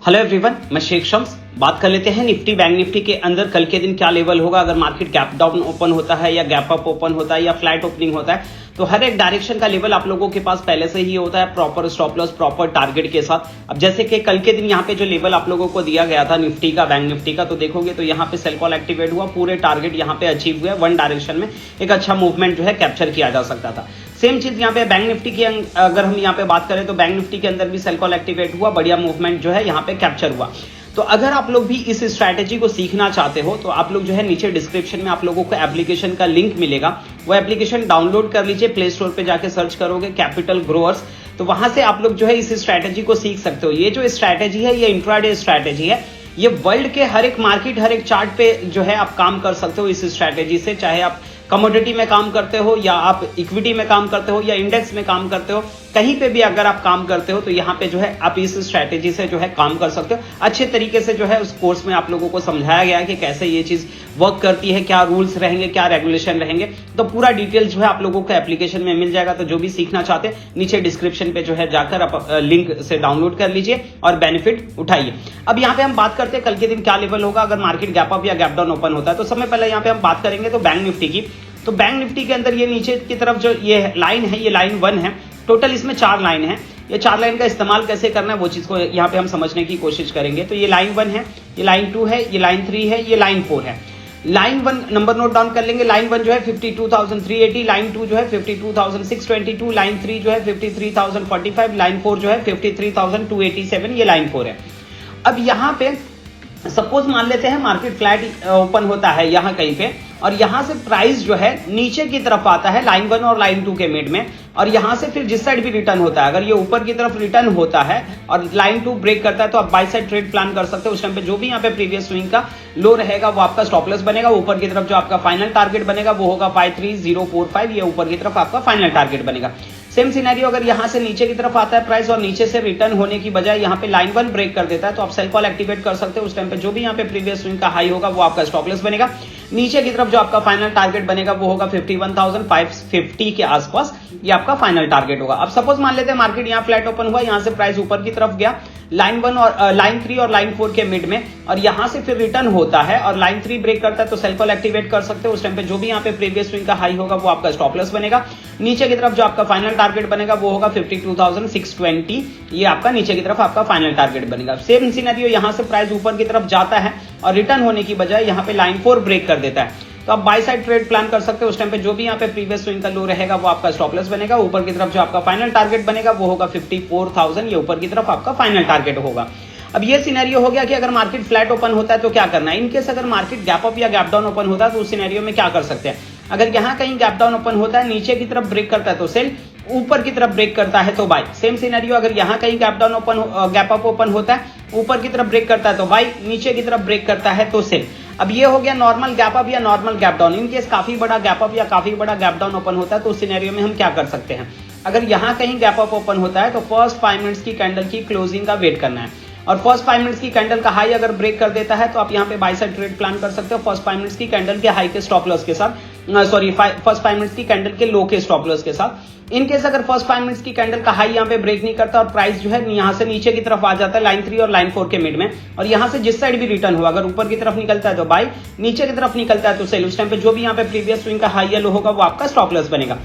Hello everyone, मैं शेख शम्स। बात कर लेते हैं निफ्टी बैंक निफ्टी के अंदर कल के दिन क्या लेवल होगा। अगर मार्केट गैप डाउन ओपन होता है या गैप अप ओपन होता है या फ्लैट ओपनिंग होता है तो हर एक डायरेक्शन का लेवल आप लोगों के पास पहले से ही होता है, proper stop loss, proper target के साथ। अब जैसे कि कल के दिन यहाँ पे जो लेवल आप लोगों को दिया गया था निफ्टी का, बैंक निफ्टी का, तो देखोगे तो यहाँ पे सेल कॉल एक्टिवेट हुआ, पूरे टारगेट यहाँ पे अचीव हुआ, वन डायरेक्शन में एक अच्छा मूवमेंट जो है कैप्चर किया जा सकता था। सेम चीज यहाँ पे बैंक निफ्टी की अगर हम यहाँ पे बात करें तो बैंक निफ्टी के अंदर भी सेल कॉल एक्टिवेट हुआ, बढ़िया मूवमेंट जो है यहाँ पे कैप्चर हुआ। तो अगर आप लोग भी इस स्ट्रैटेजी को सीखना चाहते हो तो आप लोग जो है नीचे डिस्क्रिप्शन में आप लोगों को एप्लीकेशन का लिंक मिलेगा, वो एप्लीकेशन डाउनलोड कर लीजिए। प्ले स्टोर पे जाके सर्च करोगे कैपिटल ग्रोअर्स, तो वहां से आप लोग जो है इस स्ट्रैटेजी को सीख सकते हो। ये जो स्ट्रैटेजी है ये इंट्राडे स्ट्रैटेजी है, ये वर्ल्ड के हर एक मार्केट, हर एक चार्ट पे जो है आप काम कर सकते हो इस स्ट्रैटेजी से। चाहे आप कमोडिटी में काम करते हो या आप इक्विटी में काम करते हो या इंडेक्स में काम करते हो, कहीं पे भी अगर आप काम करते हो तो यहाँ पे जो है आप इस स्ट्रैटेजी से जो है काम कर सकते हो। अच्छे तरीके से जो है उस कोर्स में आप लोगों को समझाया गया है कि कैसे ये चीज वर्क करती है, क्या रूल्स रहेंगे, क्या रेगुलेशन रहेंगे। तो पूरा डिटेल जो है आप लोगों को एप्लीकेशन में मिल जाएगा। तो जो भी सीखना चाहते हैं नीचे डिस्क्रिप्शन पे जो है जाकर आप लिंक से डाउनलोड कर लीजिए और बेनिफिट उठाइए। अब यहाँ पे हम बात करते हैं कल के दिन क्या लेवल होगा अगर मार्केट गैप अप या गैप डाउन ओपन होता है। तो सबसे पहले यहाँ पे हम बात करेंगे तो बैंक निफ्टी की। तो बैंक निफ्टी के अंदर ये नीचे की तरफ जो ये लाइन है, ये लाइन 1 है। टोटल इसमें 4 लाइन है। ये 4 लाइन का इस्तेमाल कैसे करना है वो चीज को यहाँ पे हम समझने की कोशिश करेंगे। तो ये लाइन 1 है, ये लाइन 2 है, ये लाइन 3 है, ये लाइन 4 है। लाइन 1 नंबर नोट डाउन कर लेंगे। लाइन 1 जो है 52,380, लाइन 2 जो है 52,622, लाइन 3 जो है 53,045, लाइन 4 जो है 53,287, ये लाइन 4 है। अब यहाँ पे सपोज मान लेते हैं मार्केट फ्लैट ओपन होता है यहाँ कहीं पे, और यहां से प्राइस जो है नीचे की तरफ आता है लाइन 1 और लाइन 2 के मिड में, और यहां से फिर जिस साइड भी रिटर्न होता है, अगर ये ऊपर की तरफ रिटर्न होता है और लाइन 2 ब्रेक करता है तो आप बाय साइड ट्रेड प्लान कर सकते हो। उस टाइम पे जो भी यहाँ पे प्रीवियस स्विंग का लो रहेगा वो आपका स्टॉप लॉस बनेगा। ऊपर की तरफ जो आपका फाइनल टारगेट बनेगा वो होगा 53045, ये ऊपर की तरफ आपका फाइनल टारगेट बनेगा। सेम सिनेरियो अगर यहां से नीचे की तरफ आता है प्राइस और नीचे से रिटर्न होने की बजाय यहां पे लाइन 1 ब्रेक कर देता है तो आप सेल कॉल एक्टिवेट कर सकते हो। उस टाइम पे जो भी यहां पे प्रीवियस स्विंग का हाई होगा वो आपका स्टॉप लॉस बनेगा। नीचे की तरफ जो आपका फाइनल टारगेट बनेगा वो होगा 51,550 के आसपास, ये आपका फाइनल टारगेट होगा। अब सपोज मान लेते हैं मार्केट यहां फ्लैट ओपन हुआ, यहां से प्राइस ऊपर की तरफ गया लाइन 1 और लाइन 3 और लाइन 4 के मिड में, और यहां से फिर रिटर्न होता है और लाइन 3 ब्रेक करता है तो सेल कॉल एक्टिवेट कर सकते हो। उस टाइम पे जो भी यहां पे प्रीवियस स्विंग का हाई होगा वो आपका स्टॉप लॉस बनेगा। नीचे की तरफ जो आपका फाइनल टारगेट बनेगा वो होगा 52,620, ये आपका नीचे की तरफ आपका फाइनल टारगेट बनेगा। सेम सिनेरियो यहां से प्राइस ऊपर की तरफ जाता है और रिटर्न होने की बजाय यहां पे लाइन 4 ब्रेक कर देता है तो आप बाय साइड ट्रेड प्लान कर सकते हो। उस टाइम पे जो भी यहाँ पे प्रीवियस स्विंग का लो रहेगा वो आपका स्टॉप लॉस बनेगा। ऊपर की तरफ जो आपका फाइनल टारगेट बनेगा वो होगा 54,000, ये ऊपर की तरफ आपका फाइनल टारगेट होगा। अब ये सिनेरियो हो गया कि अगर मार्केट फ्लैट ओपन होता है तो क्या करना है। इनकेस अगर मार्केट गैप अप या गैप डाउन ओपन होता है तो उस सिनेरियो में क्या कर सकते हैं। अगर यहाँ कहीं गैप डाउन ओपन होता है, नीचे की तरफ ब्रेक करता है तो सेल, ऊपर की तरफ ब्रेक करता है तो बाय। सेम सिनेरियो अगर यहाँ कहीं gap down open gap up open होता है, ऊपर की तरफ ब्रेक करता है तो बाय, नीचे की तरफ ब्रेक करता है तो सेल। अब ये हो गया नॉर्मल गैप अप या नॉर्मल गैप डाउन। इनकेस काफी बड़ा गैप अप या काफी बड़ा गैप डाउन ओपन होता है तो उस सिनेरियो में हम क्या कर सकते हैं। अगर यहाँ कहीं गैप अप ओपन होता है तो फर्स्ट 5 मिनट्स की कैंडल की क्लोजिंग का वेट करना है, और फर्स्ट 5 मिनट्स की कैंडल का हाई अगर ब्रेक कर देता है तो आप यहाँ पे बाय साइड ट्रेड प्लान कर सकते हो फर्स्ट 5 मिनट्स की कैंडल के हाई के स्टॉप लॉस के साथ, फर्स्ट 5 मिनट्स की कैंडल के लो के स्टॉप लॉस के साथ। इनकेस अगर फर्स्ट 5 मिनट्स की कैंडल का हाई यहाँ पे ब्रेक नहीं करता और प्राइस जो है यहाँ से नीचे की तरफ आ जाता है लाइन 3 और लाइन 4 के मिड में, और यहाँ से जिस साइड भी रिटर्न हुआ, अगर ऊपर की तरफ निकलता है तो बाय, नीचे की तरफ निकलता है तो सेल। उस टाइम पे जो भी यहाँ पे प्रीवियस स्विंग का हाई या लो होगा वो आपका स्टॉप लॉस बनेगा।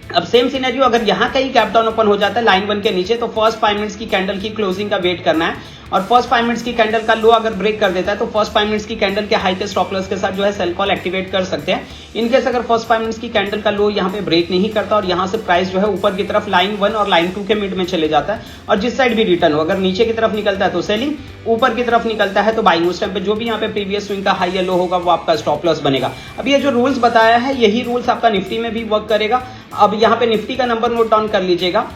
अब सेम सिनेरियो अगर यहाँ कहीं गैप डाउन ओपन हो जाता है लाइन 1 के नीचे तो फर्स्ट 5 मिनट्स की कैंडल की क्लोजिंग का वेट करना है, और फर्स्ट 5 मिनट्स की कैंडल का लो अगर ब्रेक कर देता है तो फर्स्ट 5 मिनट्स की कैंडल के हाई के स्टॉप लॉस के साथ जो है सेल कॉल एक्टिवेट कर सकते हैं। इनकेस अगर फर्स्ट 5 मिनट्स की कैंडल का लो यहाँ पे ब्रेक नहीं करता और यहाँ से प्राइस जो है ऊपर की तरफ लाइन 1 और लाइन 2 के मिड में चले जाता है, और जिस साइड भी रिटर्न हो, अगर नीचे की तरफ निकलता है तो सेलिंग, ऊपर की तरफ निकलता है तो बाइंग। उस टाइम पे जो भी यहाँ पे प्रीवियस स्विंग का हाई या लो होगा वो आपका स्टॉप लॉस बनेगा। अब ये जो रूल्स बताया है यही रूल्स आपका निफ्टी में भी वर्क करेगा। अब यहाँ पे निफ्टी का नंबर नोट डाउन कर लीजिएगा।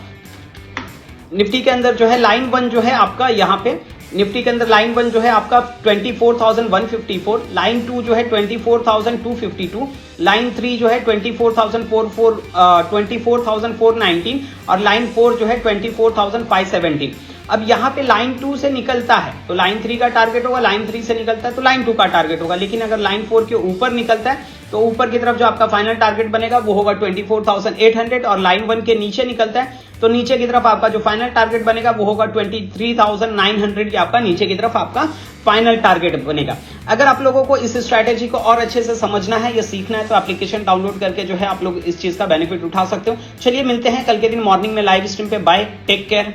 निफ्टी के अंदर जो है लाइन 1 जो है आपका यहाँ पे निफ्टी के अंदर लाइन 1 जो है आपका 24,154, लाइन 2 जो है 24,252, लाइन 3 जो है 24,419 और लाइन 4 जो है 24,570। अब यहाँ पे लाइन 2 से निकलता है तो लाइन 3 का टारगेट होगा, लाइन 3 से निकलता है तो लाइन 2 का टारगेट होगा, लेकिन अगर लाइन 4 के ऊपर निकलता है तो ऊपर की तरफ जो आपका फाइनल टारगेट बनेगा वो होगा 24,800 और लाइन 1 के नीचे निकलता है तो नीचे की तरफ आपका जो फाइनल टारगेट बनेगा वो होगा 23,900। ये आपका नीचे की तरफ आपका फाइनल टारगेट बनेगा। अगर आप लोगों को इस स्ट्रैटेजी को और अच्छे से समझना है या सीखना है तो एप्लीकेशन डाउनलोड करके जो है आप लोग इस चीज का बेनिफिट उठा सकते हो। चलिए मिलते हैं कल के दिन मॉर्निंग में लाइव स्ट्रीम पे। Bye, take care.